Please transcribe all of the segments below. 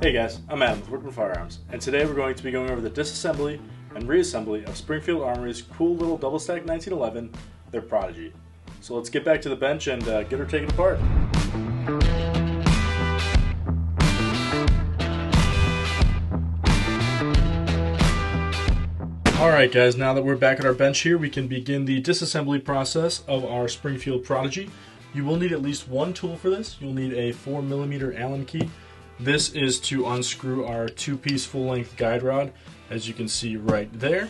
Hey guys, I'm Adam with Workman Firearms, and today we're going to be going over the disassembly and reassembly of Springfield Armory's cool little double-stack 1911, their Prodigy. So let's get back to the bench and get her taken apart. Alright guys, now that we're back at our bench here, we can begin the disassembly process of our Springfield Prodigy. You will need at least one tool for this. You'll need a 4mm Allen key. This is to unscrew our two-piece full-length guide rod, as you can see right there.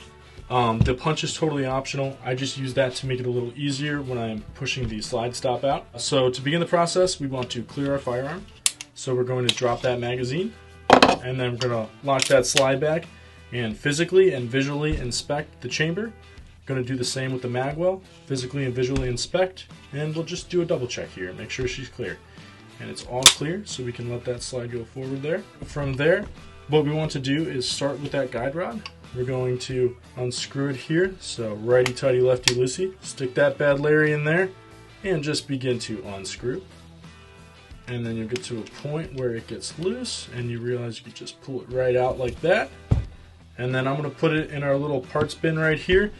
The punch is totally optional. I just use that to make it a little easier when I'm pushing the slide stop out. So to begin the process, we want to clear our firearm. So we're going to drop that magazine, and then we're going to lock that slide back and physically and visually inspect the chamber. Going to do the same with the magwell, physically and visually inspect, and we'll just do a double check here, make sure she's clear. And it's all clear, so we can let that slide go forward there. From there, what we want to do is start with that guide rod. We're going to unscrew it here, so righty-tighty, lefty-loosey. Stick that bad Larry in there, and just begin to unscrew. And then you'll get to a point where it gets loose, and you realize you can just pull it right out like that. And then I'm going to put it in our little parts bin right here.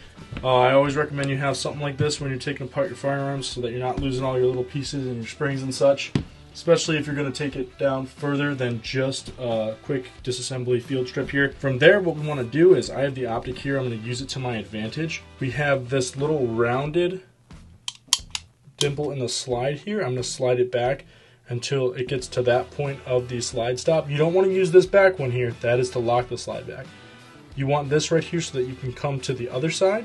I always recommend you have something like this when you're taking apart your firearms so that you're not losing all your little pieces and your springs and such. Especially if you're going to take it down further than just a quick disassembly field strip here. From there, what we want to do is, I have the optic here, I'm going to use it to my advantage. We have this little rounded dimple in the slide here. I'm going to slide it back until it gets to that point of the slide stop. You don't want to use this back one here. That is to lock the slide back. You want this right here so that you can come to the other side,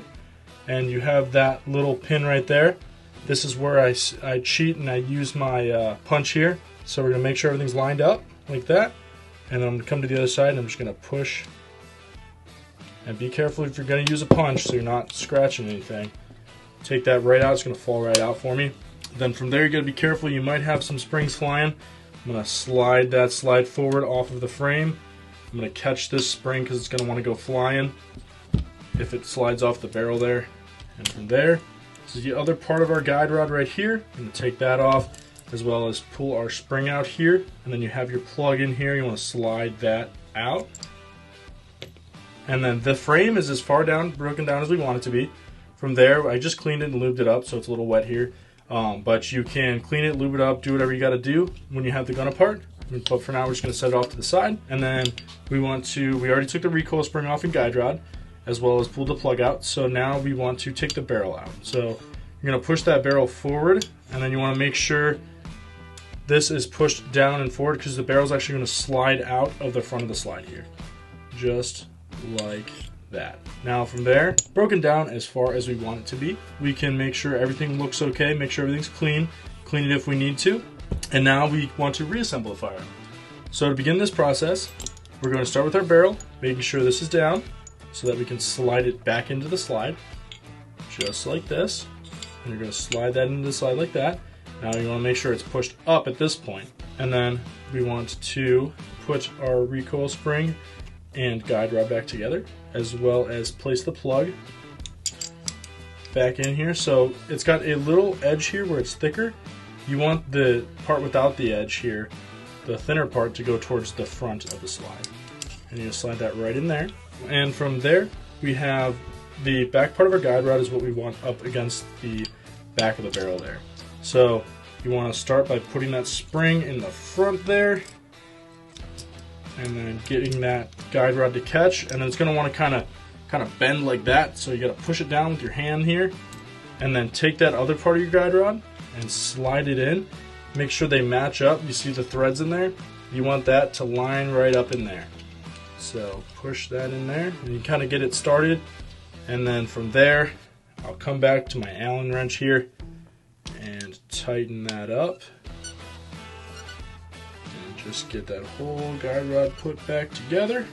and you have that little pin right there. This is where I cheat and I use my punch here. So we're going to make sure everything's lined up like that. And then I'm going to come to the other side and I'm just going to push. And be careful if you're going to use a punch so you're not scratching anything. Take that right out. It's going to fall right out for me. Then from there, you got to be careful. You might have some springs flying. I'm going to slide that slide forward off of the frame. I'm going to catch this spring because it's going to want to go flying if it slides off the barrel there. And from there, this is the other part of our guide rod right here. I'm going to take that off, as well as pull our spring out here. And then you have your plug in here. You want to slide that out. And then the frame is as far down, broken down as we want it to be. From there, I just cleaned it and lubed it up, so it's a little wet here. But you can clean it, lube it up, do whatever you got to do when you have the gun apart. But for now, we're just going to set it off to the side. And then we already took the recoil spring off in guide rod, as well as pulled the plug out. So now we want to take the barrel out. So you're going to push that barrel forward, and then you want to make sure this is pushed down and forward, because the barrel is actually going to slide out of the front of the slide here. Just like that. Now from there, broken down as far as we want it to be. We can make sure everything looks okay, make sure everything's clean it if we need to. And now we want to reassemble the firearm. So to begin this process, we're going to start with our barrel, making sure this is down, so that we can slide it back into the slide, just like this. And you're going to slide that into the slide like that. Now you want to make sure it's pushed up at this point. And then we want to put our recoil spring and guide rod back together, as well as place the plug back in here. So it's got a little edge here where it's thicker. You want the part without the edge here, the thinner part, to go towards the front of the slide. And you just slide that right in there. And from there, we have the back part of our guide rod is what we want up against the back of the barrel there. So you want to start by putting that spring in the front there, and then getting that guide rod to catch. And then it's going to want to kind of bend like that. So you got to push it down with your hand here, and then take that other part of your guide rod and slide it in. Make sure they match up. You see the threads in there? You want that to line right up in there. So push that in there, and you kind of get it started. And then from there, I'll come back to my Allen wrench here and tighten that up. And just get that whole guide rod put back together.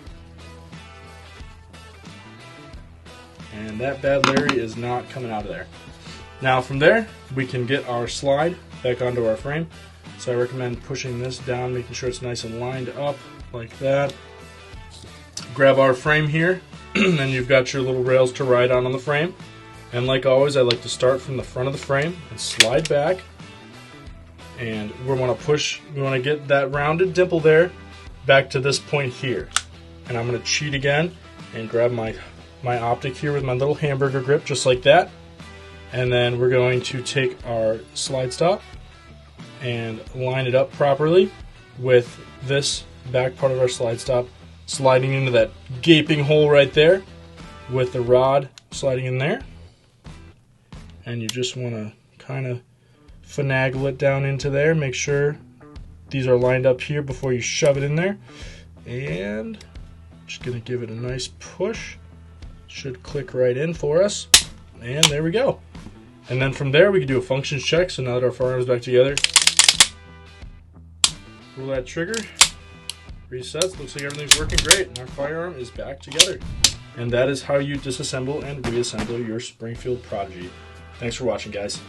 And that bad Larry is not coming out of there. Now from there, we can get our slide back onto our frame. So I recommend pushing this down, making sure it's nice and lined up like that. Grab our frame here, and you've got your little rails to ride on the frame. And like always, I like to start from the front of the frame and slide back. And we want to get that rounded dimple there. back to this point here. And I'm going to cheat again and grab my optic here with my little hamburger grip, just like that. And then we're going to take our slide stop and line it up properly with this back part of our slide stop sliding into that gaping hole right there, with the rod sliding in there. And you just want to kind of finagle it down into there. Make sure these are lined up here before you shove it in there. And just going to give it a nice push. Should click right in for us. And there we go. And then from there we can do a functions check. So now that our firearm is back together, pull that trigger, resets, looks like everything's working great, and our firearm is back together. And that is how you disassemble and reassemble your Springfield Prodigy. Thanks for watching, guys.